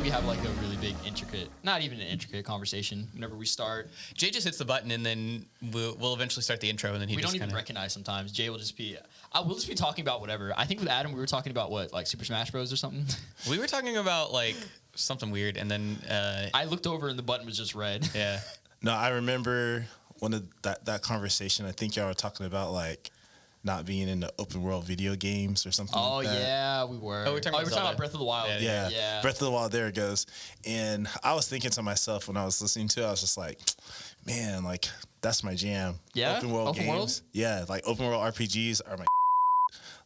we have like a really big intricate, not even an intricate conversation whenever we start. Jay just hits the button and then we'll eventually start the intro and then we don't even recognize sometimes. Jay will just be, we'll just be talking about whatever. I think with Adam we were talking about what, like Super Smash Bros or something. We were talking about like something weird and then I looked over and the button was just red. Yeah. No, I remember one of that conversation. I think y'all were talking about like not being in the open world video games or something like that. Oh, yeah, we were. Oh, we're talking about Breath of the Wild. Yeah. Breath of the Wild, there it goes. And I was thinking to myself when I was listening to it, I was just like, man, like, that's my jam. Yeah? Open world games. World? Yeah, like, open world RPGs are my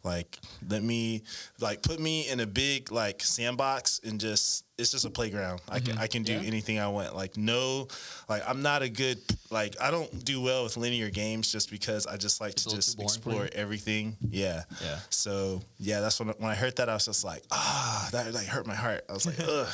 like, let me, like, put me in a big, like, sandbox and just, it's just a playground. I can do anything I want. Like, no, like, I'm not a good, like, I don't do well with linear games just because I just like to just explore everything. Yeah. Yeah. So, yeah, that's when I heard that, I was just like, that, like, hurt my heart. I was like, ugh,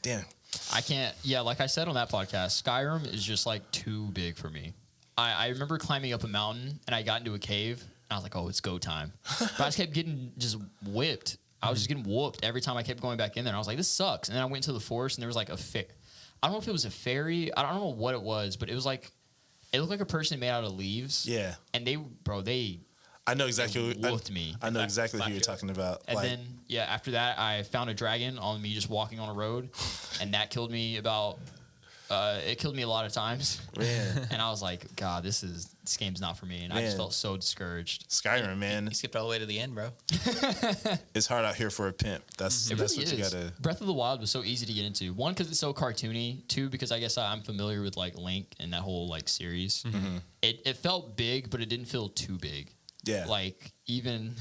damn. I can't, like I said on that podcast, Skyrim is just, like, too big for me. I remember climbing up a mountain, and I got into a cave, and I was like, oh, it's go time. But I just kept getting just whipped. I was just getting whooped every time I kept going back in there. And I was like, this sucks. And then I went into the forest, and there was like I don't know if it was a fairy. I don't know what it was, but it was like, it looked like a person made out of leaves. Yeah. And they I know exactly whooped me. I know exactly who you're talking about. And then, after that, I found a dragon on me just walking on a road, and that killed me about... it killed me a lot of times. Man. And I was like, God, this game's not for me. And I just felt so discouraged. Skyrim, man. You skipped all the way to the end, bro. It's hard out here for a pimp. That's really what you gotta. Breath of the Wild was so easy to get into. One, because it's so cartoony. Two, because I guess I'm familiar with like Link and that whole like series. Mm-hmm. It felt big, but it didn't feel too big. Yeah. Like even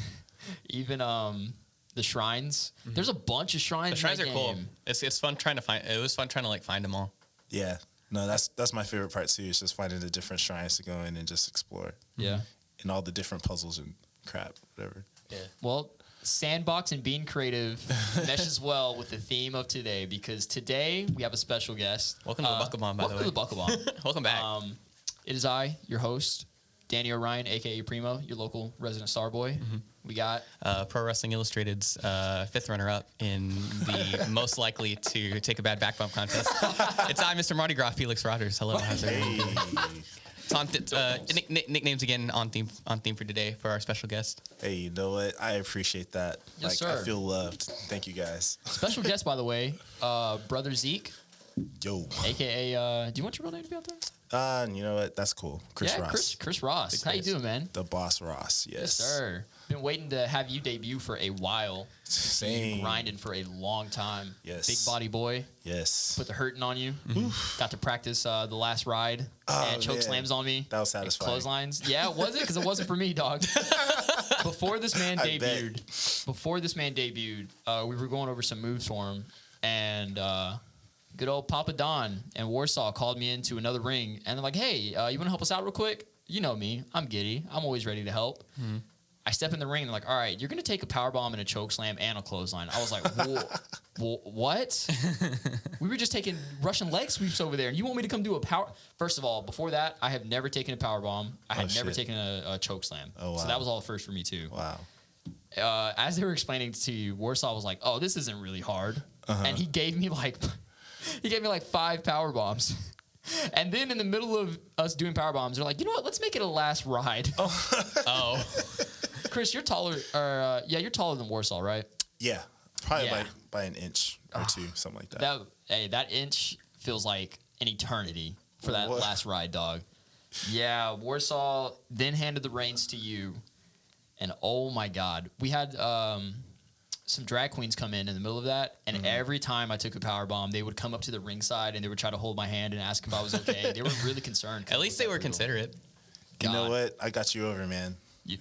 the shrines. Mm-hmm. There's a bunch of shrines. The shrines are cool. It's fun trying to find. It was fun trying to like find them all. Yeah. No, that's my favorite part too. Is just finding the different shrines to go in and just explore. Yeah. And all the different puzzles and crap, whatever. Yeah. Well, sandbox and being creative meshes well with the theme of today because today we have a special guest. Welcome to the Buckle Bomb, by the way. Welcome to the Buckle Bomb. Welcome back. It is I, your host, Danny O'Ryan, a.k.a. Primo, your local resident star boy. Mm-hmm. We got... Pro Wrestling Illustrated's fifth runner-up in the most likely to take a bad back bump contest. It's I, Mr. Mardi Gras, Felix Rogers. Hello. How's everyone? It's on nicknames again on theme for today for our special guest. Hey, you know what? I appreciate that. Yes, like, sir. I feel loved. Thank you, guys. Special guest, by the way, Bruddah Zeke. Yo. A.k.a. Do you want your real name to be out there? You know what? That's cool. Chris Ross. Chris Ross. How you doing, man? The Boss Ross. Yes. Yes, sir. Been waiting to have you debut for a while. Same. Grinding for a long time. Yes. Big body boy. Yes. Put the hurting on you. Mm-hmm. Got to practice the last ride and choke slams on me. That was satisfying. Clotheslines. Yeah, was it? Because it wasn't for me, dog. Before this man debuted, we were going over some moves for him, and good old Papa Don and Warsaw called me into another ring, and they're like, "Hey, you want to help us out real quick?" You know me. I'm giddy. I'm always ready to help. Mm-hmm. I step in the ring and they're like, all right, you're going to take a powerbomb and a choke slam and a clothesline. I was like, what? We were just taking Russian leg sweeps over there and you want me to come do a power? First of all, before that, I have never taken a powerbomb. I had never taken a choke slam. Oh, wow. So that was all the first for me too. Wow. As they were explaining to you, Warsaw was like, oh, this isn't really hard. And he gave me like 5 power bombs. And then in the middle of us doing power bombs, they're like, you know what? Let's make it a last ride. Oh. Chris, you're taller. You're taller than Warsaw, right? Yeah, probably by an inch or two, something like that. That inch feels like an eternity for that last ride, dog. Yeah, Warsaw then handed the reins to you, and oh my God, we had some drag queens come in the middle of that, and every time I took a power bomb, they would come up to the ringside and they would try to hold my hand and ask if I was okay. They were really concerned. At least they were considerate. You know what? I got you over, man. True.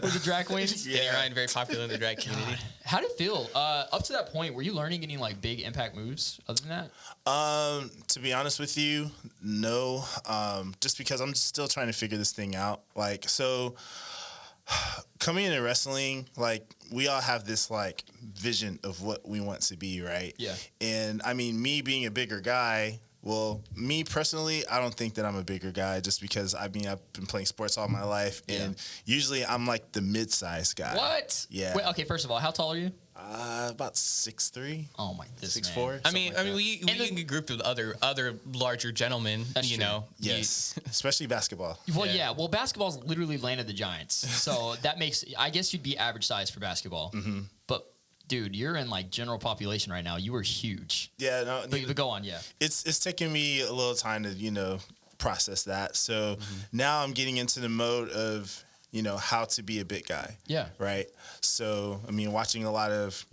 With the drag queens? Yeah, Ryan, very popular in the drag community. How did it feel? Up to that point, were you learning any like big impact moves other than that? To be honest with you, no. Just because I'm still trying to figure this thing out. Like, so coming into wrestling, like we all have this like vision of what we want to be, right? Yeah. And I mean, me being a bigger guy, Well, me personally, I don't think that I'm a bigger guy just because, I mean, I've been playing sports all my life, and usually I'm like the mid-sized guy. What? Yeah. Wait, okay, first of all, how tall are you? About 6'3". Oh my, this 6'4". man. I mean, we grouped with other larger gentlemen. That's you true. know. Yes, especially basketball. Well, yeah. Well, basketball's literally land of the Giants, so that makes. I guess you'd be average size for basketball. Mm-hmm. But dude, you're in like general population right now. You were huge. Yeah, no. But go on, yeah. It's taken me a little time to process that. So now I'm getting into the mode of how to be a big guy. Yeah. Right. So I mean, watching a lot of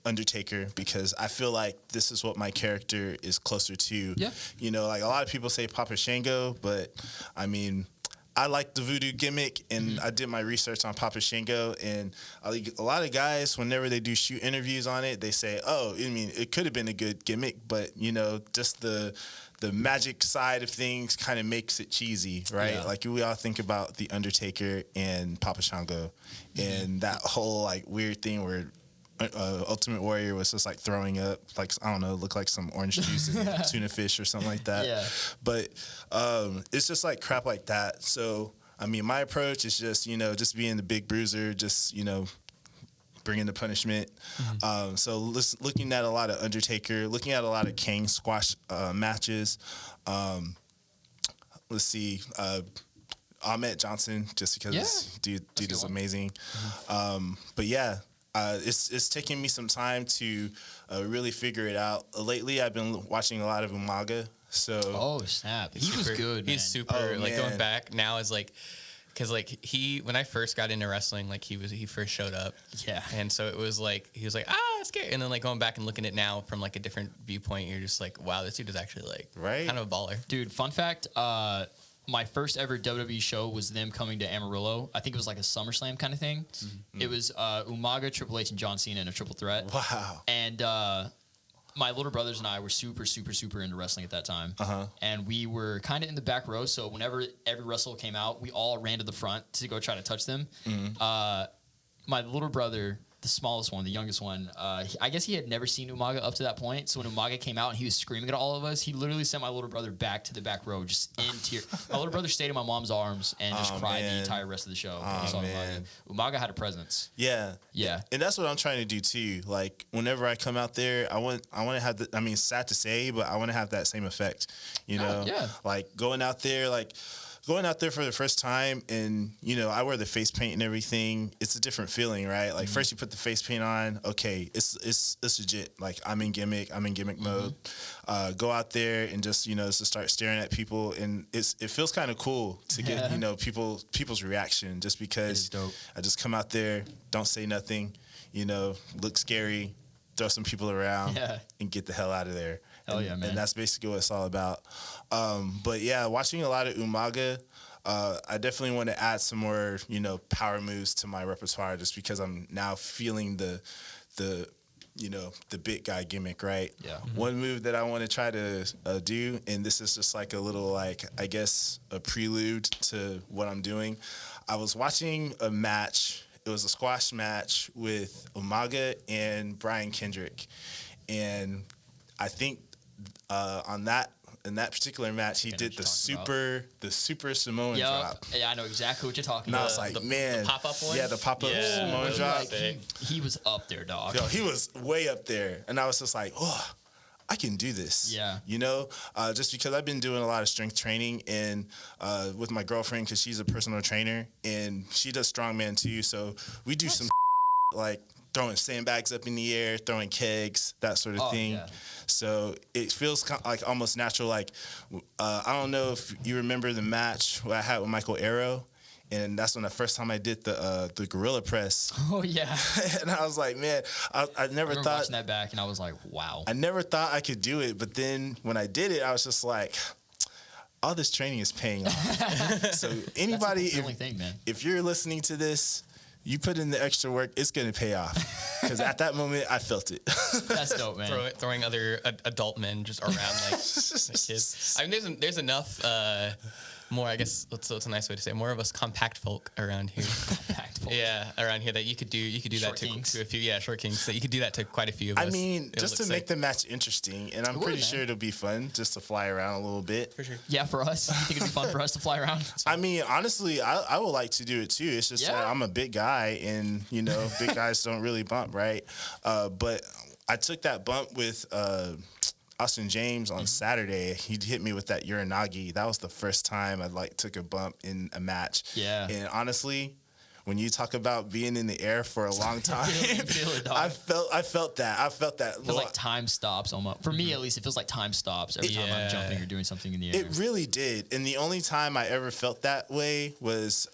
Undertaker, because I feel like this is what my character is closer to. Yeah. Like a lot of people say Papa Shango, but I mean, I like the voodoo gimmick, and I did my research on Papa Shango, and a lot of guys, whenever they do shoot interviews on it, they say, "Oh, I mean, it could have been a good gimmick, but just the magic side of things kind of makes it cheesy, right?" Yeah. Like we all think about the Undertaker and Papa Shango, and that whole like weird thing where Ultimate Warrior was just like throwing up, like, I don't know, looked like some orange juice and tuna fish or something like that. Yeah. But it's just like crap like that. So I mean, my approach is just just being the big bruiser, just bringing the punishment. So looking at a lot of Undertaker, looking at a lot of Kane squash matches. Let's see. Ahmed Johnson, just because dude is amazing. But yeah. It's taking me some time to really figure it out. Lately, I've been watching a lot of Umaga. So Oh snap! He was good. He's man. super. Like man. going back now is like, because like when I first got into wrestling, like he first showed up. Yeah. And so it was like he was like, it's scary. And then like going back and looking at it now from like a different viewpoint, you're just like, wow, this dude is actually like kind of a baller. Dude, fun fact. My first ever WWE show was them coming to Amarillo. I think it was like a SummerSlam kind of thing. It was Umaga, Triple H, and John Cena in a triple threat. Wow. And my little brothers and I were super, super, super into wrestling at that time. And we were kind of in the back row. So whenever every wrestler came out, we all ran to the front to go try to touch them. My little brother, the smallest one, the youngest one, I guess he had never seen Umaga up to that point. So when Umaga came out and he was screaming at all of us, he literally sent my little brother back to the back row, just in tears. My little brother stayed in my mom's arms and just cried the entire rest of the show. When he saw Umaga. Umaga had a presence. Yeah. Yeah. And that's what I'm trying to do too. Like whenever I come out there, I want to have I mean, sad to say, but I want to have that same effect. Yeah. Like going out there for the first time, and I wear the face paint and everything. It's a different feeling, right? Like first you put the face paint on, okay, it's legit. Like I'm in gimmick mode. Go out there and just just start staring at people, and it feels kind of cool to get people's reaction, just because I just come out there, don't say nothing, look scary, throw some people around, and get the hell out of there. Hell yeah, man. And that's basically what it's all about. But yeah, watching a lot of Umaga, I definitely want to add some more, power moves to my repertoire, just because I'm now feeling the big guy gimmick, right? Yeah. One move that I want to try to do, and this is just like a little, like, I guess, a prelude to what I'm doing. I was watching a match. It was a squash match with Umaga and Brian Kendrick. And I think in that particular match, he did the super Samoan drop. Yeah, I know exactly what you're talking And I about. was like, the man. pop-up one? Yeah, the pop-up Samoan drop. Like, he was up there, dog. Yo, he was way up there. And I was just like, oh, I can do this. Yeah. Just because I've been doing a lot of strength training and with my girlfriend, because she's a personal trainer, and she does strongman too. So we do some like throwing sandbags up in the air, throwing kegs, that sort of thing. Yeah. So it feels like almost natural. Like, I don't know if you remember the match I had with Michael Arrow, and that's when the first time I did the gorilla press. Oh yeah. And I was like, man, I never thought watching that back, and I was like, wow. I never thought I could do it, but then when I did it, I was just like, all this training is paying off. So anybody, That's a fulfilling thing, man. if you're listening to this, you put in the extra work, it's going to pay off. Because at that moment, I felt it. That's dope, man. Throwing other adult men just around like kids. I mean, there's enough more. I guess what's a nice way to say it, more of us compact folk around here. Compact around here that you could do Short that kings. to a few short kings. So you could do that to quite a few of I us. mean, It just to looks make sick. the match interesting, and I'm would, pretty man. sure it'll be fun just to fly around a little bit. For sure. Yeah, for us. You think it'd be fun for us to fly around? I mean, honestly, I would like to do it too. It's just that Yeah. I'm a big guy, and big guys don't really bump, right? But I took that bump with Austin James on Saturday. He hit me with that Uranagi. That was the first time I took a bump in a match. Yeah. And honestly, when you talk about being in the air for a long time, You feel it, dog. I felt that. It feels like time stops almost. For me, at least, it feels like time stops every time I'm Yeah. jumping or doing something in the air. It really did. And the only time I ever felt that way was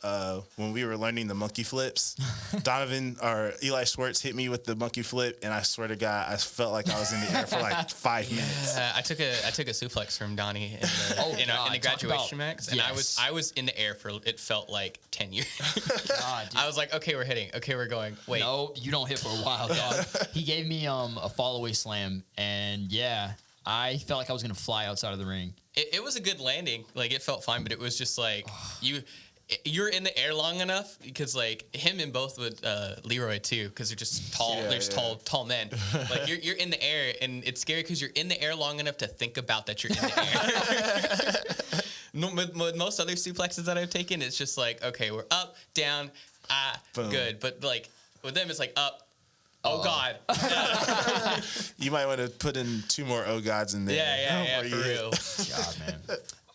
when we were learning the monkey flips. Donovan or Eli Schwartz hit me with the monkey flip, and I swear to God, I felt like I was in the air for like 5 minutes. I took a suplex from Donnie in the, in God, the talk graduation about- max, and yes. I was in the air for it felt like 10 years. God, dude. I was like, okay, we're hitting. Okay, we're going. Wait, No, you don't hit for a while, dog. He gave me a fall away slam, and yeah, I felt like I was gonna fly outside of the ring. it was a good landing. Like it felt fine, but it was just like you're in the air long enough because like him and both with Leroy too, because they're just tall. Yeah, They're just tall men. Like you're in the air, and it's scary because you're in the air long enough to think about that you're in the air. No, with most other suplexes that I've taken, it's just like, okay, we're up, down, Boom. good. But like with them, it's like up. Oh God. You might want to put in 2 more O gods in there. Yeah, before for you hit. real. God,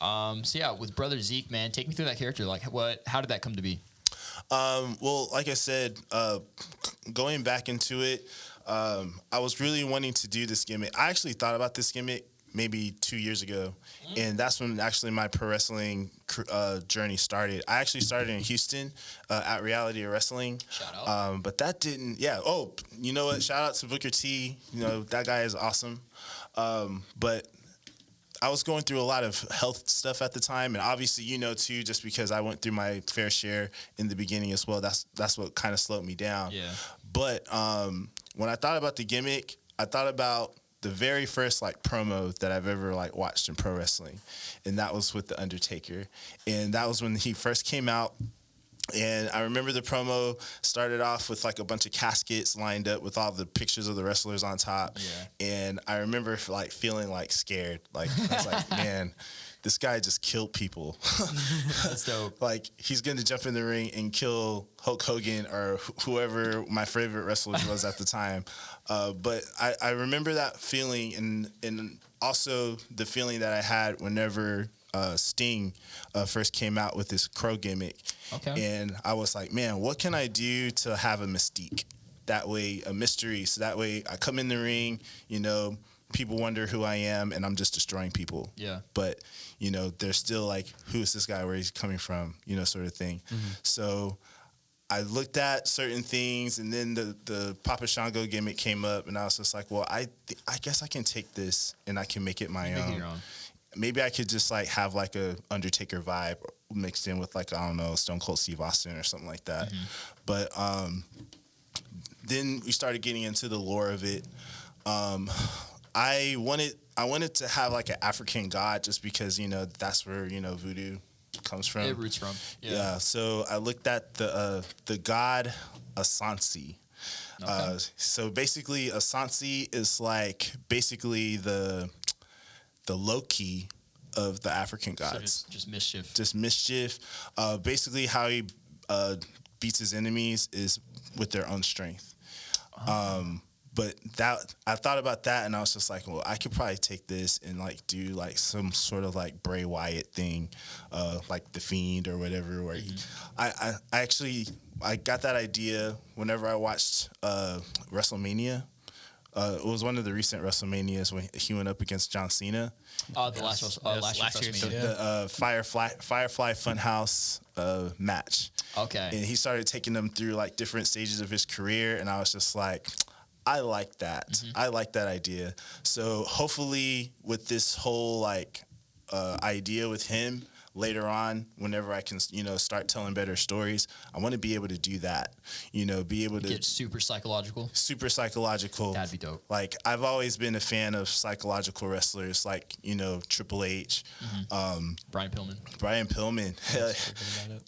man. So yeah, with Bruddah Zeke, man, take me through that character. Like, how did that come to be? Well, like I said, going back into it, I was really wanting to do this gimmick. I actually thought about this gimmick maybe 2 years ago, and that's when actually my pro wrestling journey started. I actually started in Houston at Reality Wrestling. Shout out. But that didn't, yeah. Oh, you know what? Shout out to Booker T. That guy is awesome. But I was going through a lot of health stuff at the time, and obviously, too, just because I went through my fair share in the beginning as well. That's what kind of slowed me down. Yeah. But when I thought about the gimmick, I thought about the very first promo that I've ever watched in pro wrestling, and that was with The Undertaker, and that was when he first came out. And I remember the promo started off with a bunch of caskets lined up with all the pictures of the wrestlers on top. Yeah. And I remember feeling scared. I was like, man, this guy just killed people. That's dope. He's going to jump in the ring and kill Hulk Hogan or whoever my favorite wrestler was at the time. But I remember that feeling, and also the feeling that I had whenever Sting first came out with his crow gimmick. Okay. And I was like, man, what can I do to have a mystique? That way, a mystery. So that way I come in the ring, people wonder who I am, and I'm just destroying people. Yeah. But, they're still who is this guy, where he's coming from, sort of thing. Mm-hmm. So I looked at certain things, and then the Papa Shango gimmick came up, and I was just like, well, I guess I can take this and I can make it my Make own. it your own. Maybe I could just have a Undertaker vibe mixed in with I don't know, Stone Cold Steve Austin or something like that. Mm-hmm. But then we started getting into the lore of it. I wanted to have an African god, just because that's where voodoo comes from. It roots from. Yeah. So I looked at the god Asante. Okay. So basically, Asante is basically the Loki of the African So gods. just mischief. Just mischief. Basically, how he beats his enemies is with their own strength. But that I thought about that, and I was just like, well, I could probably take this and do some sort of Bray Wyatt thing, like the Fiend or whatever. Where I actually got that idea whenever I watched WrestleMania. It was one of the recent WrestleManias when he went up against John Cena. The last year's year's, WrestleMania. yeah. The Firefly Funhouse match. Okay. And he started taking them through different stages of his career, and I was just like, I like that. Mm-hmm. I like that idea. So hopefully with this whole idea with him later on, whenever I can, start telling better stories, I want to be able to do that. Be able to Get super psychological. super psychological. That'd be dope. I've always been a fan of psychological wrestlers, Triple H, Brian Pillman. Brian Pillman.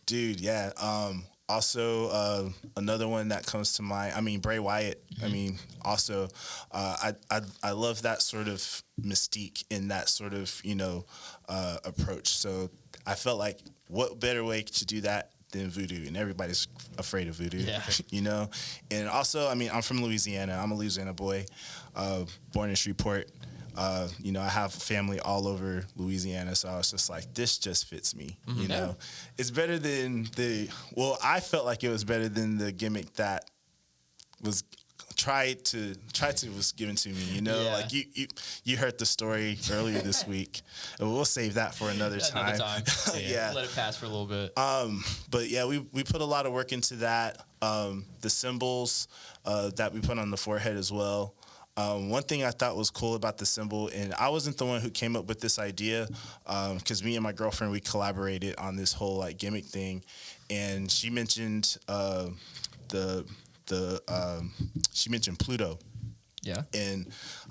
Dude, yeah. Also, another one that comes to mind. I mean, Bray Wyatt. I mean, also, I love that sort of mystique in that sort of approach. So I felt like what better way to do that than voodoo, and everybody's afraid of voodoo. Yeah. And also, I mean, I'm from Louisiana. I'm a Louisiana boy, born in Shreveport. I have family all over Louisiana, so I was just like, this just fits me. It's better than I felt like it was better than the gimmick that was tried to was given to me. Like you heard the story earlier this week, and we'll save that for another time. Yeah, let it pass for a little bit. But yeah, we put a lot of work into that. The symbols that we put on the forehead as well. One thing I thought was cool about the symbol, and I wasn't the one who came up with this idea, because me and my girlfriend, we collaborated on this whole like gimmick thing, and she mentioned she mentioned Pluto. Yeah. And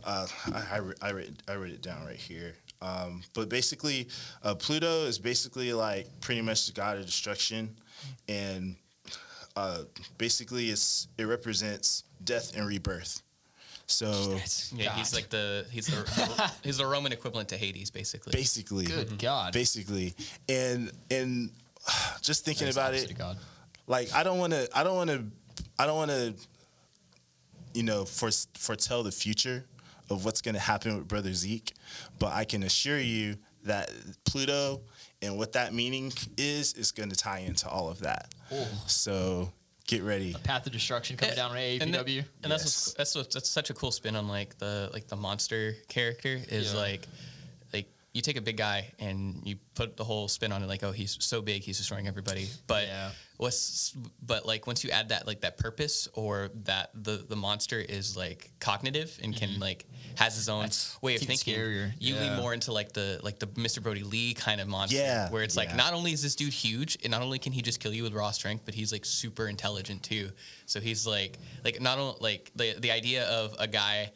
I wrote it down right here. But basically, Pluto is basically like pretty much the god of destruction, and basically it represents death and rebirth. So yeah, he's like he's the Roman equivalent to Hades, basically. Good God. Basically, and just thinking about it, like I don't want to foretell the future of what's going to happen with Bruddah Zeke, but I can assure you that Pluto and what that meaning is going to tie into all of that. Ooh. So get ready. A path of destruction coming down on AAPW. And that's such a cool spin on like the monster character is like you take a big guy and you put the whole spin on it, like, oh, he's so big, he's destroying everybody. But like once you add that like that purpose, or that the monster is like cognitive and can like has his own way of thinking, scarier. You lean more into like the Mr. Brody Lee kind of monster, where it's like not only is this dude huge, and not only can he just kill you with raw strength, but he's like super intelligent too. So he's like not only like the idea of a guy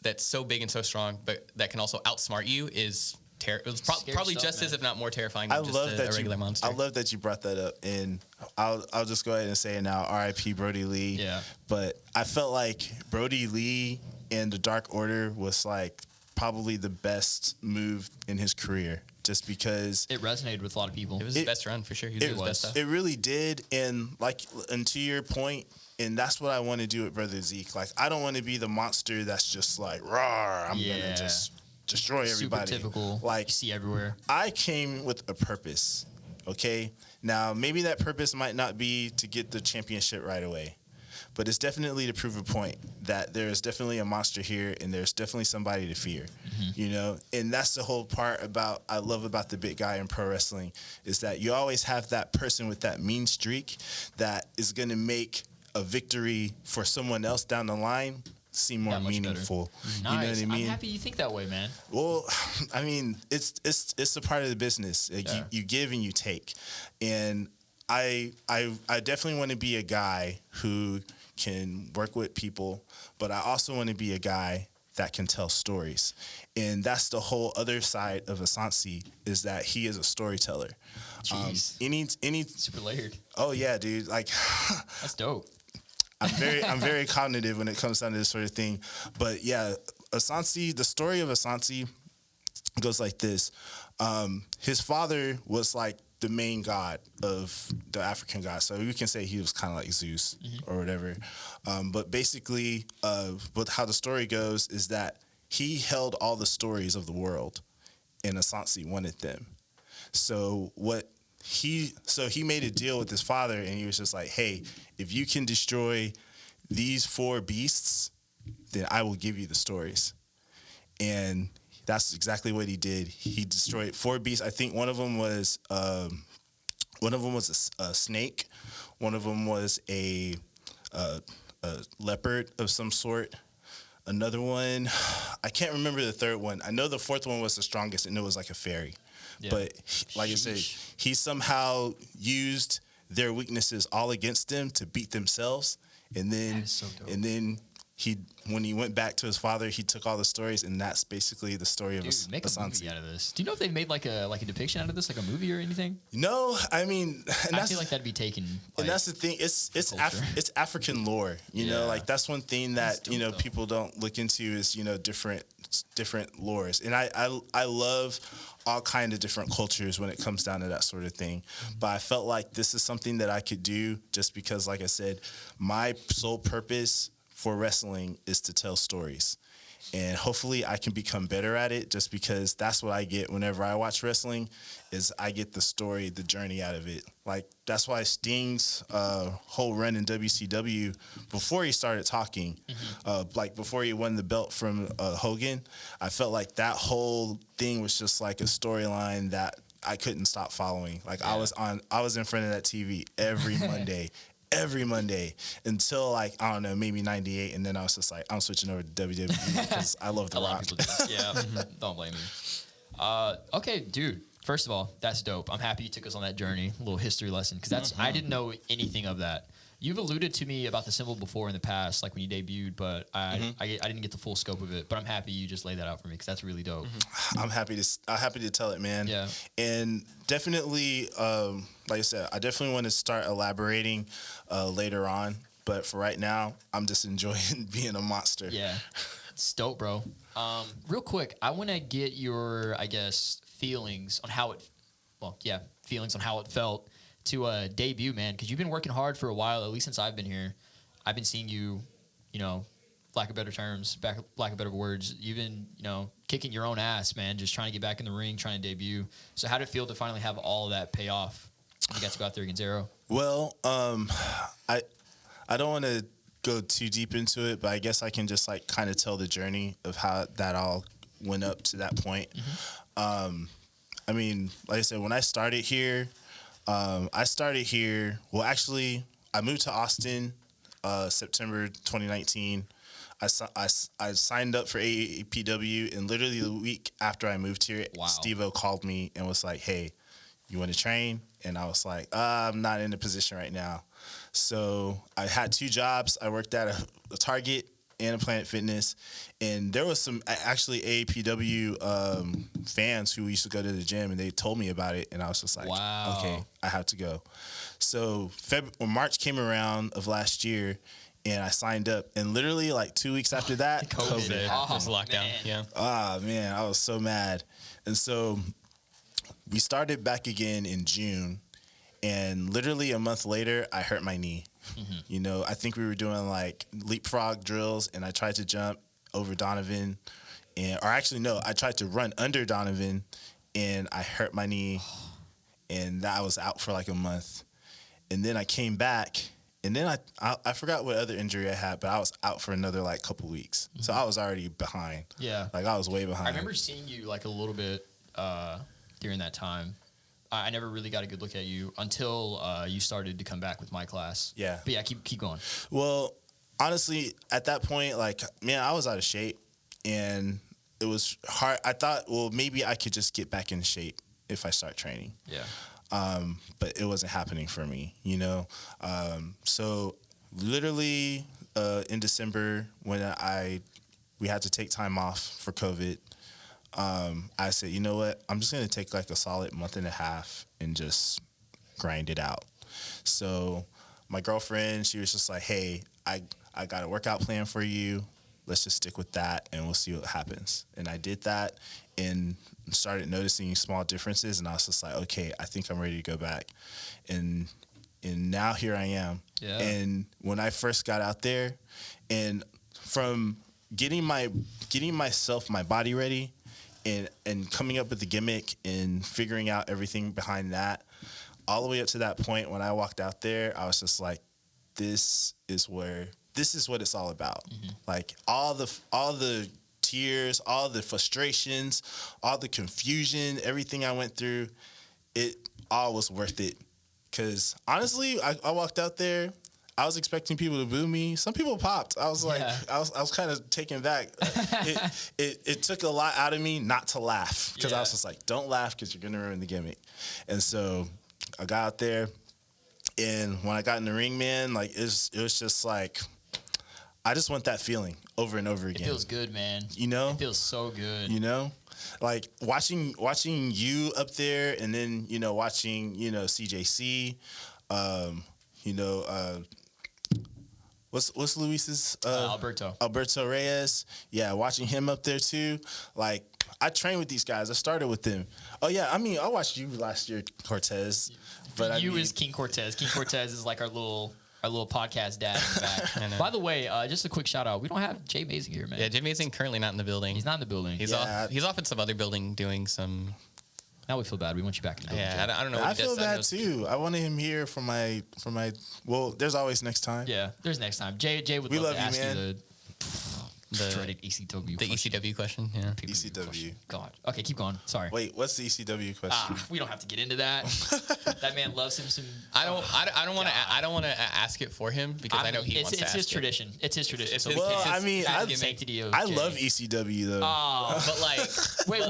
that's so big and so strong, but that can also outsmart you is probably stuff, just man. as, if not more terrifying than a regular monster. I love that you brought that up, and I'll just go ahead and say it now. R.I.P. Brody Lee. Yeah. But I felt like Brody Lee and the Dark Order was like probably the best move in his career, just because it resonated with a lot of people. It was his best run for sure. He did his best stuff. It really did, and to your point, and that's what I want to do with Bruddah Zeke. Like, I don't want to be the monster that's just like, rawr, I'm gonna just destroy everybody. Super typical. Like, you see everywhere. I came with a purpose. Okay, now maybe that purpose might not be to get the championship right away, but it's definitely to prove a point that there is definitely a monster here, and there's definitely somebody to fear. And that's the whole part I love about the big guy in pro wrestling, is that you always have that person with that mean streak that is going to make a victory for someone else down the line seem more meaningful. Nice. You know what I mean? I'm happy you think that way, man. Well, I mean, it's a part of the business. Like, you give and you take, and I definitely want to be a guy who can work with people, but I also want to be a guy that can tell stories, and that's the whole other side of Asante, is that he is a storyteller. Jeez. Any Super layered. Oh yeah, dude. Like, that's dope. I'm very cognitive when it comes down to this sort of thing. But yeah, Asante, the story of Asante goes like this. His father was like the main god of the African gods. So you can say he was kind of like Zeus or whatever. But basically, but how the story goes is that he held all the stories of the world, and Asante wanted them. So he made a deal with his father, and he was just like, hey, if you can destroy these 4 beasts, then I will give you the stories. And that's exactly what he did. He destroyed 4 beasts. I think one of them was a snake. One of them was a leopard of some sort. Another one, I can't remember the third one. I know the 4th one was the strongest, and it was like a fairy. Yeah. But like I said, he somehow used their weaknesses all against them to beat themselves, and then when he went back to his father, he took all the stories, and that's basically the story of Make a movie out of this. Do you know if they made like a depiction out of this, like a movie or anything? No, I mean, I feel like that'd be taken. And that's the thing. It's African lore. You know, like that's one thing that people don't look into is different lores. And I love all kind of different cultures when it comes down to that sort of thing. But I felt like this is something that I could do just because, like I said, my sole purpose for wrestling is to tell stories. And hopefully I can become better at it just because that's what I get whenever I watch wrestling is I get the story, the journey out of it. Like, that's why Sting's whole run in WCW, before he started talking, like before he won the belt from Hogan, I felt like that whole thing was just like a storyline that I couldn't stop following. Like I was in front of that TV every Monday until like, I don't know, maybe 98. And then I was just like, I'm switching over to WWE because I love The Rock. Yeah, don't blame me. Okay, dude. First of all, that's dope. I'm happy you took us on that journey, a little history lesson, because that's I didn't know anything of that. You've alluded to me about the symbol before in the past, like when you debuted, but I didn't get the full scope of it. But I'm happy you just laid that out for me because that's really dope. I'm happy to tell it, man. Yeah. And definitely, like I said, I definitely want to start elaborating later on. But for right now, I'm just enjoying being a monster. Yeah, it's dope, bro. Real quick, I want to get your, I guess, feelings on how it felt to debut, man, because you've been working hard for a while, at least since I've been here. I've been seeing you, lack of better terms, lack of better words, you've been, kicking your own ass, man, just trying to get back in the ring, trying to debut. So how did it feel to finally have all of that pay off? You got to go out there against Zero. Well, I don't want to go too deep into it, but I guess I can just like kind of tell the journey of how that all went up to that point. I mean, like I said, when I started here, well, actually, I moved to Austin September 2019. I signed up for AAPW, and literally the week after I moved here, Steve-O called me and was like, hey, you want to train? And I was like, I'm not in a position right now. So I had 2 jobs. I worked at a Target and a Planet Fitness, and there was some actually AAPW fans who used to go to the gym, and they told me about it, and I was just like, okay, I have to go. So March came around of last year, and I signed up, and literally like 2 weeks after that, COVID was lockdown. Man. Yeah. Ah, man, I was so mad. And so we started back again in June, and literally a month later, I hurt my knee. I think we were doing like leapfrog drills, and I tried to jump over Donovan, I tried to run under Donovan, and I hurt my knee, and I was out for like a month. And then I came back, and then I forgot what other injury I had, but I was out for another like couple weeks. So I was already behind. Yeah. Like I was way behind. I remember seeing you like a little bit during that time. I never really got a good look at you until you started to come back with my class. Yeah. But yeah, keep going. Well, honestly, at that point, like, man, I was out of shape, and it was hard. I thought, well, maybe I could just get back in shape if I start training. Yeah. But it wasn't happening for me, So literally in December when we had to take time off for COVID, I said, you know what? I'm just going to take like a solid month and a half and just grind it out. So my girlfriend, she was just like, hey, I got a workout plan for you. Let's just stick with that and we'll see what happens. And I did that and started noticing small differences. And I was just like, okay, I think I'm ready to go back. And now here I am. Yeah. And when I first got out there, and from getting my body ready, and coming up with the gimmick and figuring out everything behind that, all the way up to that point when I walked out there, I was just like, this is what it's all about. Like all the tears, all the frustrations, all the confusion, everything I went through, it all was worth it. Because honestly, I walked out there, I was expecting people to boo me. Some people popped. I was like, I was kind of taken back. It took a lot out of me not to laugh, because I was just like, don't laugh because you're gonna ruin the gimmick. And so I got out there, and when I got in the ring, man, like it was just like I just want that feeling over and over again. It feels good, man. You know? It feels so good. You know? Like watching you up there, and then, you know, watching, you know, CJC, you know, what's Luis's Alberto Reyes. Yeah, watching him up there too. Like, I trained with these guys. I started with them. Oh yeah, I mean, I watched you last year, Cortez. But you is King Cortez. King Cortez is like our little podcast dad in the back. By the way, just a quick shout out. We don't have Jay Mazing here, man. Yeah, Jay Mazing currently not in the building. He's not in the building. He's off in some other building doing some. Now we feel bad. We want you back in the building. Yeah, I don't know. I feel bad too. I wanted him here for my. Well, there's always next time. Yeah, there's next time. Jay would love to ask you the dreaded ECW. The ECW question. Yeah. ECW. God. Okay, keep going. Sorry. Wait, what's the ECW question? We don't have to get into that. That man loves him some. I don't want to ask it for him because I know he wants to ask It's his it. tradition. It's his tradition. So Well, I mean, I love love ECW though. But like,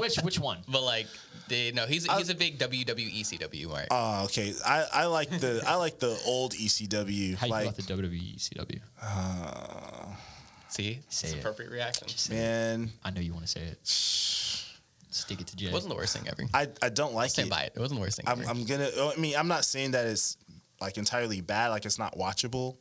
wait, which one? but like, he's a big WWE ECW, right? Oh, okay. I like the old ECW. How you like, feel about the WWE ECW? See, Say it's it. appropriate reaction. man, I know you want to say it. Stick it to Jay. It wasn't the worst thing ever. I don't like Stand it. by it. It wasn't the worst thing ever. I'm gonna. I mean, I'm not saying that it's like entirely bad. Like, it's not watchable,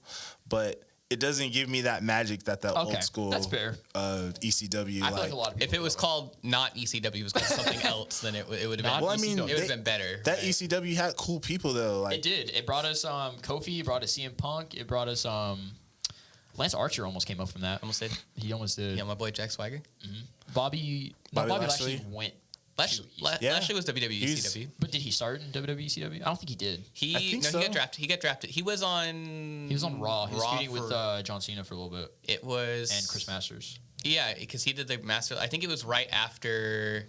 but it doesn't give me that magic that old school. That's fair. ECW. I feel like a lot of people. If it was called not ECW, it was called something else, then it would have been. Well, I mean, it would have been better. That ECW had cool people though. Like, It did. It brought us Kofi. It brought us CM Punk. It brought us Lance Archer almost came up from that. Almost did. He almost did. Yeah, my boy Jack Swagger. Bobby Lashley went. Lashley was WWE ECW. But did he start in WWE ECW? I don't think he did. think so. He got drafted. He was on Raw. He was feuding with John Cena for a little bit. It was And Chris Masters. Yeah, because he did the Master. I think it was right after.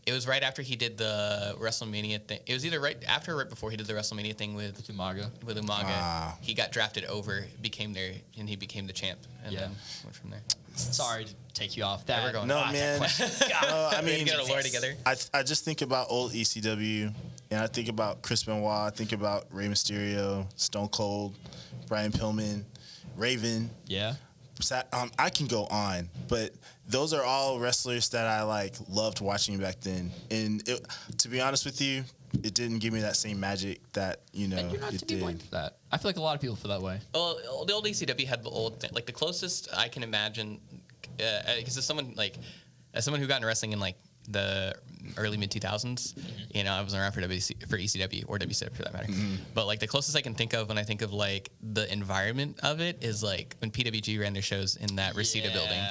It was right after he did the WrestleMania thing. It was either right after or right before he did the WrestleMania thing with Umaga. He got drafted over, he became the champ, and then went from there. Sorry to take you off that. Never going. no, man. No, I mean, Get a lore together. I just think about old ECW, and I think about Chris Benoit. I think about Rey Mysterio, Stone Cold, Brian Pillman, Raven. Yeah. I can go on, but those are all wrestlers that I loved watching back then. And to be honest with you, it didn't give me that same magic that And you're not it to be did. blamed for that. I feel like a lot of people feel that way. Well, the old ECW had the old thing. Like the closest I can imagine, because as someone who got into wrestling in like the early mid 2000s, you know, I wasn't around for ECW or WCW for that matter. But like the closest I can think of when I think of like the environment of it is like when PWG ran their shows in that Reseda building,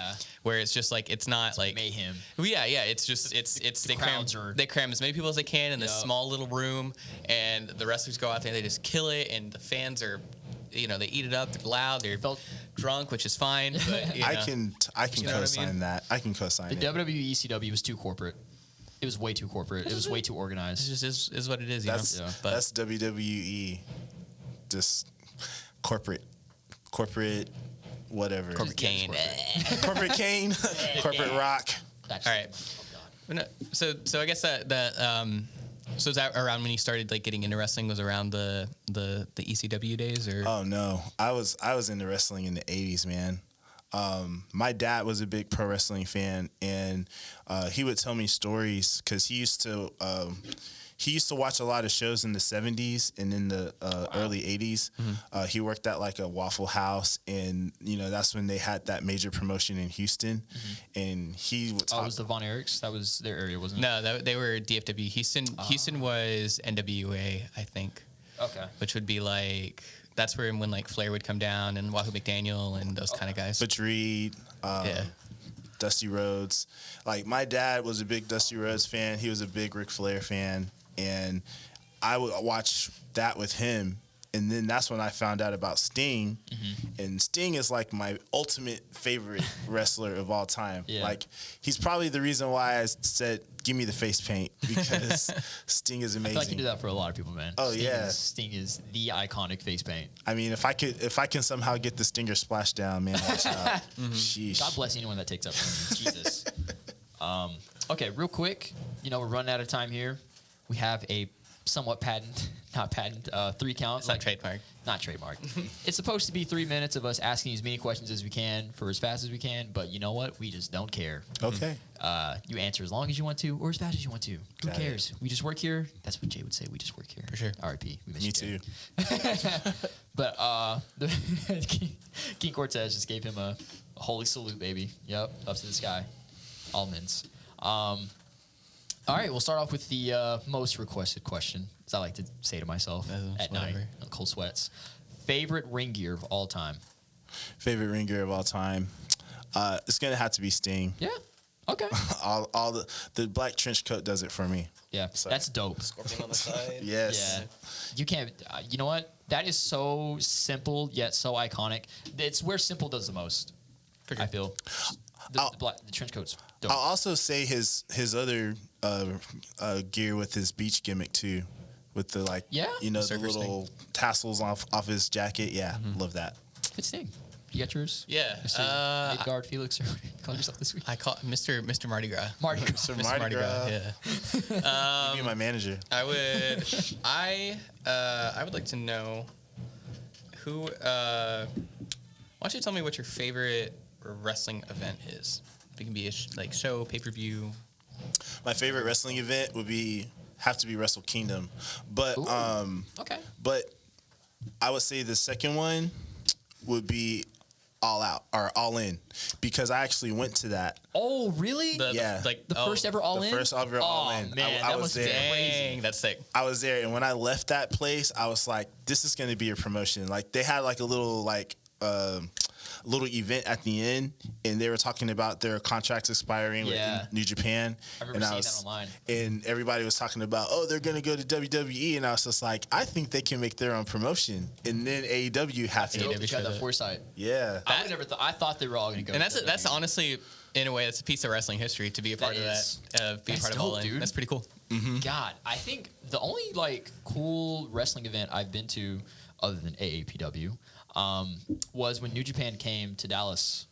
where it's just like it's not like mayhem. Well, yeah. It's just it's they cram as many people as they can in this small little room, and the wrestlers go out there and they just kill it, and the fans are. You know, they eat it up. They're loud. They're drunk, which is fine. But, you know. I can You know what I co-sign mean? that. I can co-sign The it. WWE ECW was too corporate. It was way too corporate. It was way too organized. It just is what it is. That's You know? But that's WWE, just corporate, whatever. Corporate Kane. Corporate Kane, corporate rock. That's All right. No, so I guess so is that around when you started like getting into wrestling? Was around the ECW days or? Oh no, I was into wrestling in the 80s, man. My dad was a big pro wrestling fan, and he would tell me stories because he used to watch a lot of shows in the 70s and in the early 80s. He worked at like a Waffle House, and you know that's when they had that major promotion in Houston, and he would talk. was the Von Erichs? That was their area, wasn't it? No, they were DFW. Houston was NWA, I think. Okay. Which would be like that's where when like Flair would come down and Wahoo McDaniel and those kind of guys. Butch Reed, Dusty Rhodes. Like my dad was a big Dusty Rhodes fan. He was a big Ric Flair fan, and I would watch that with him. And then that's when I found out about Sting, and Sting is like my ultimate favorite wrestler of all time. Yeah. Like he's probably the reason why I said, "Give me the face paint," because Sting is I amazing. feel like you do that for a lot of people, man. Oh, yeah. Sting is the iconic face paint. I mean, if I can somehow get the Stinger splash down, man, watch out. Sheesh. God bless anyone that takes up from you. Jesus. Okay, real quick. You know, we're running out of time here. We have a somewhat not patent, 3 counts. It's not trademark. Not trademark. It's supposed to be 3 minutes of us asking as many questions as we can for as fast as we can, but you know what? We just don't care. Okay. You answer as long as you want to or as fast as you want to. Who Got cares? We just work here. That's what Jay would say. We just work here. For sure. R.I.P. We miss Me you, too. Jay. But King Cortez just gave him a holy salute, baby. Yep, up to the sky. Almonds. All right, we'll start off with the most requested question, as I like to say to myself at night, cold sweats. Favorite ring gear of all time? Favorite ring gear of all time? It's gonna have to be Sting. Yeah. Okay. all the black trench coat does it for me. Yeah, that's dope. Scorpion on the side. Yes. Yeah. You can't. You know what? That is so simple yet so iconic. It's where simple does the most. I feel. The trench coat's dope. I'll also say his other gear with his beach gimmick too, with the the little tassels off his jacket. Yeah, love that. Good Sting. You got yours? Yeah. Mr. Midgard Felix, or what do you call yourself this week? I call Mr. Mardi Gras. Mardi Gras. So Mr. Mardi Gras. Yeah. You be my manager. I would like to know who. Why don't you tell me what your favorite wrestling event is? It can be a show, pay-per-view. My favorite wrestling event would have to be Wrestle Kingdom, but Okay. But I would say the second one would be All Out or All In, because I actually went to that. Oh, really? The First ever All In? The first ever All In. Man, I that was must be there. crazy. That's sick. I was there, and when I left that place, I was like, "This is going to be a promotion." Like they had a little event at the end, and they were talking about their contracts expiring with New Japan. I remember seeing that online. And everybody was talking about, they're going to go to WWE, and I was just like, I think they can make their own promotion, and then AEW have to. You got that foresight. Yeah, I would never thought. I thought they were all going to go. And that's honestly, in a way, that's a piece of wrestling history to be a part of that. Be a part of All In. Dude. That's pretty cool. Mm-hmm. God, I think the only cool wrestling event I've been to, other than AAPW, was when New Japan came to Dallas.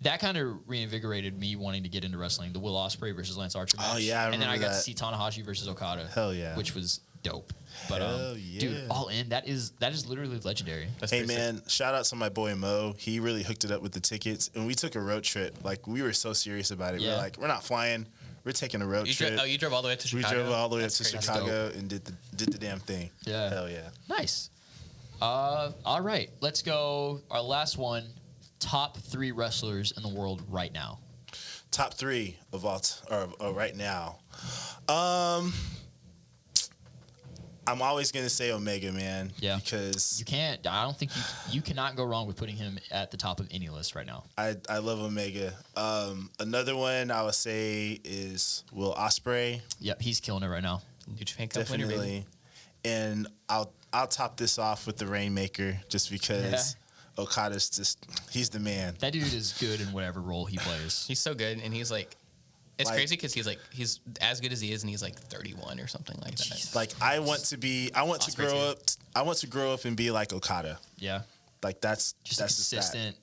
That kind of reinvigorated me wanting to get into wrestling. The Will Ospreay versus Lance Archer match. Oh, yeah, I remember and then I got that. to see Tanahashi versus Okada. Hell yeah. Which was dope. But Hell yeah. dude, All In, that is literally legendary. Hey man, shout out to my boy Mo. He really hooked it up with the tickets, and we took a road trip. Like we were so serious about it. Yeah. We're like, we're not flying. We're taking a road trip. You drove all the way to Chicago? We drove all the way up That's to crazy. Chicago and did the damn thing. Yeah. Hell yeah. Nice. All right, let's go. Our last one: top 3 wrestlers in the world right now. Top 3 of all right now. I'm always gonna say Omega, man. Yeah. Because You can't. I don't think you cannot go wrong with putting him at the top of any list right now. I love Omega. Another one I would say is Will Ospreay. Yep, he's killing it right now. New Japan Cup winner, baby. Definitely. And I'll top this off with the Rainmaker, just because Okada's he's the man. That dude is good in whatever role he plays. He's so good, and he's it's crazy because he's as good as he is, and he's 31 or something like that. Like I want to grow up and be like Okada. Yeah, Like that's consistent.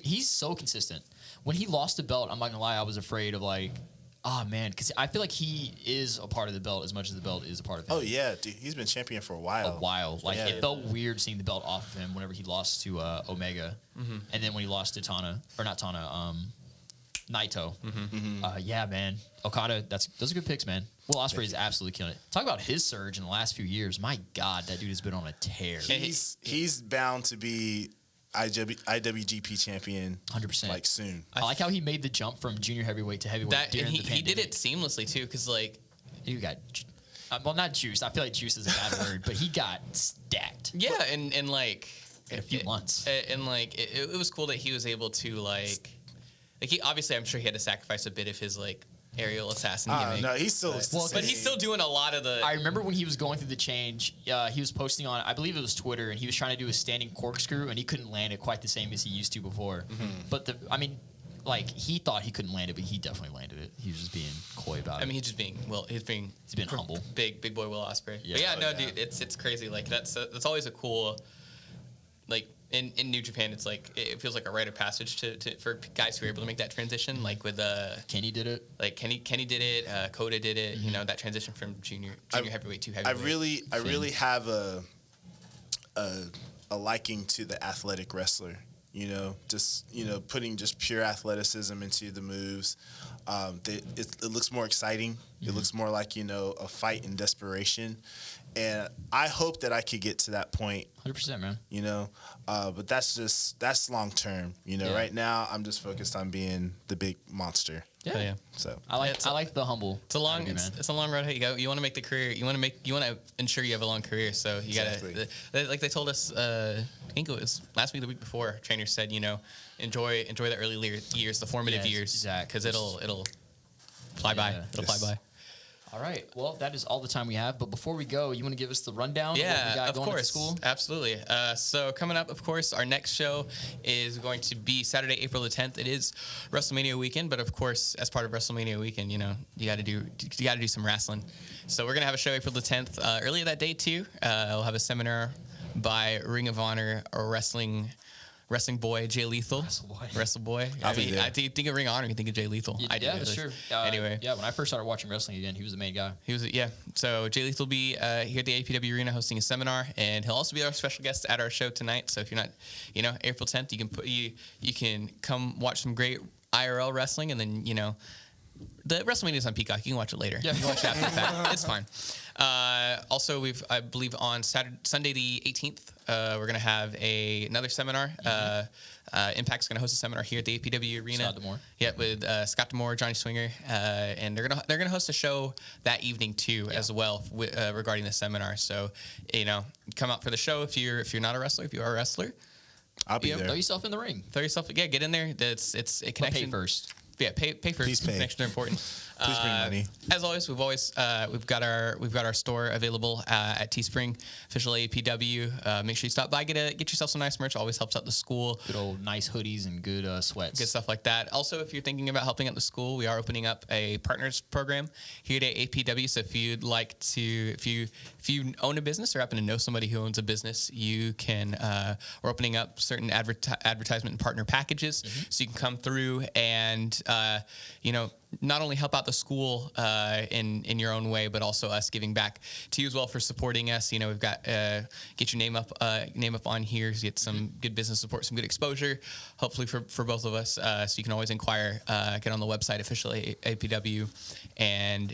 He's so consistent. When he lost the belt, I'm not gonna lie, I was afraid of oh man, because I feel like he is a part of the belt as much as the belt is a part of him. Oh yeah, dude, he's been champion for a while. It felt weird seeing the belt off of him whenever he lost to Omega, and then when he lost to Naito. Yeah, man, Okada. Those are good picks, man. Will Ospreay is absolutely killing it. Talk about his surge in the last few years. My God, that dude has been on a tear. He's bound to be IWGP champion 100%. Soon. I like how he made the jump from junior heavyweight to heavyweight during the pandemic. He did it seamlessly too, because you got not juiced. I feel like juice is a bad word, but he got stacked. Yeah, and in a few months. And it was cool that he was able to he obviously, I'm sure he had to sacrifice a bit of his aerial assassin gimmick. No, he's still. But he's still doing a lot of the. I remember when he was going through the change, he was posting on, I believe it was Twitter, and he was trying to do a standing corkscrew, and he couldn't land it quite the same as he used to before. But he thought he couldn't land it, but he definitely landed it. He was just being coy about it. He's being humble. Big boy Will Ospreay. Yeah. Dude, it's crazy. That's always a cool in New Japan, it's like it feels like a rite of passage for guys who are able to make that transition. Like with Kenny did it. Like Kenny did it. Kota did it. You know, that transition from junior heavyweight to heavyweight. I really have a liking to the athletic wrestler. You know, just putting just pure athleticism into the moves. It looks more exciting. It looks more like a fight in desperation. And I hope that I could get to that point. 100%, man. But that's long term. Right now I'm just focused on being the big monster. Yeah. So I like the humble. It's a long road. Hey, you want to make the career. You want to ensure you have a long career. So you gotta, like they told us. I think it was last week, the week before. Trainers said, enjoy the early years, the formative years, because it'll fly by. It'll fly by. All right. Well, that is all the time we have. But before we go, you want to give us the rundown of what we got going at school? Absolutely. So coming up, of course, our next show is going to be Saturday, April the 10th. It is WrestleMania weekend, but of course, as part of WrestleMania weekend, you got to do some wrestling. So we're gonna have a show April the 10th. Earlier that day too, we'll have a seminar by Ring of Honor Wrestling boy Jay Lethal. Wrestle boy. I think of Ring of Honor, you think of Jay Lethal. That's true. Anyway. Yeah, when I first started watching wrestling again, he was the main guy. So Jay Lethal will be here at the AAPW Arena hosting a seminar, and he'll also be our special guest at our show tonight. So if you're not, April 10th, you can come watch some great IRL wrestling, and then the WrestleMania is on Peacock. You can watch it later. Yeah, you can watch it after the fact. It's fine. Also, I believe on Sunday the 18th, we're gonna have another seminar. Impact's gonna host a seminar here at the APW Arena. Scott D'Amore. Yeah, with Scott D'Amore, Johnny Swinger, and they're gonna host a show that evening too, as well, regarding the seminar. So, come out for the show if you're not a wrestler. If you are a wrestler, I'll be there. Throw yourself in the ring. Get in there. It's a connection. But pay first. Yeah, pay first. Please pay. Connections are important. Please bring money. As always, we've got our store available at Teespring, official AAPW. Make sure you stop by, get yourself some nice merch. Always helps out the school. Good old nice hoodies and good sweats. Good stuff like that. Also, if you're thinking about helping out the school, we are opening up a partners program here at AAPW. So if you'd like to, if you own a business or happen to know somebody who owns a business, you can. We're opening up certain advertisement and partner packages, so you can come through and not only help out the school in your own way, but also us giving back to you as well for supporting us. We've got get your name up on here, get some good business support, some good exposure, hopefully for both of us. So you can always inquire, get on the website, official APW, and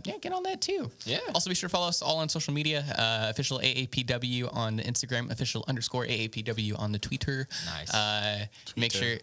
get on that too. Yeah. Also be sure to follow us all on social media, official AAPW on the Instagram, official _AAPW on the Twitter. Nice. Make sure,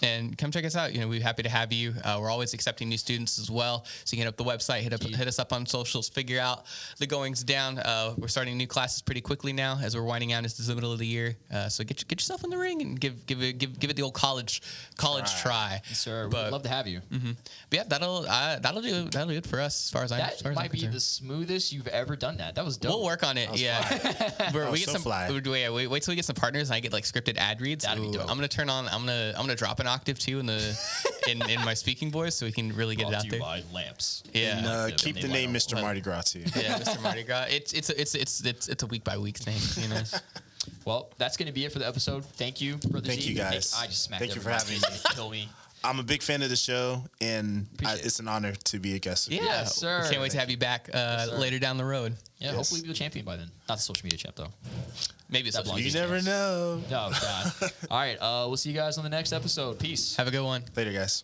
and come check us out. We're happy to have you. We're always accepting new students as well, so you can hit up the website, hit us up on socials, figure out the goings down. We're starting new classes pretty quickly now as we're winding down into the middle of the year. So get yourself in the ring and give it the old college try. Yes, sir. We'd love to have you. Mm-hmm. But yeah, that'll do it for us as far as that might be the smoothest you've ever done that. That was dope. We'll work on it. We get some. fly. Wait till we get some partners and I get like scripted ad reads. That'd be dope. I'm gonna drop an octave too in my speaking voice so we can really get it out there. By lamps. Yeah. And keep the name Mr. Mardi Gras too. Yeah, Mr. Mardi Gras. It's a week by week thing. Well, that's going to be it for the episode. Thank you, Bruddah Zeke. Thank you guys. I just smacked Thank you for having me. Kill me. I'm a big fan of the show, and it's an honor to be a guest. Yeah, yes, sir. Can't wait to have you back later down the road. Yeah, hopefully we'll be a champion by then. Not the social media champ, though. Maybe a social media You never know. Oh, God. All right, we'll see you guys on the next episode. Peace. Have a good one. Later, guys.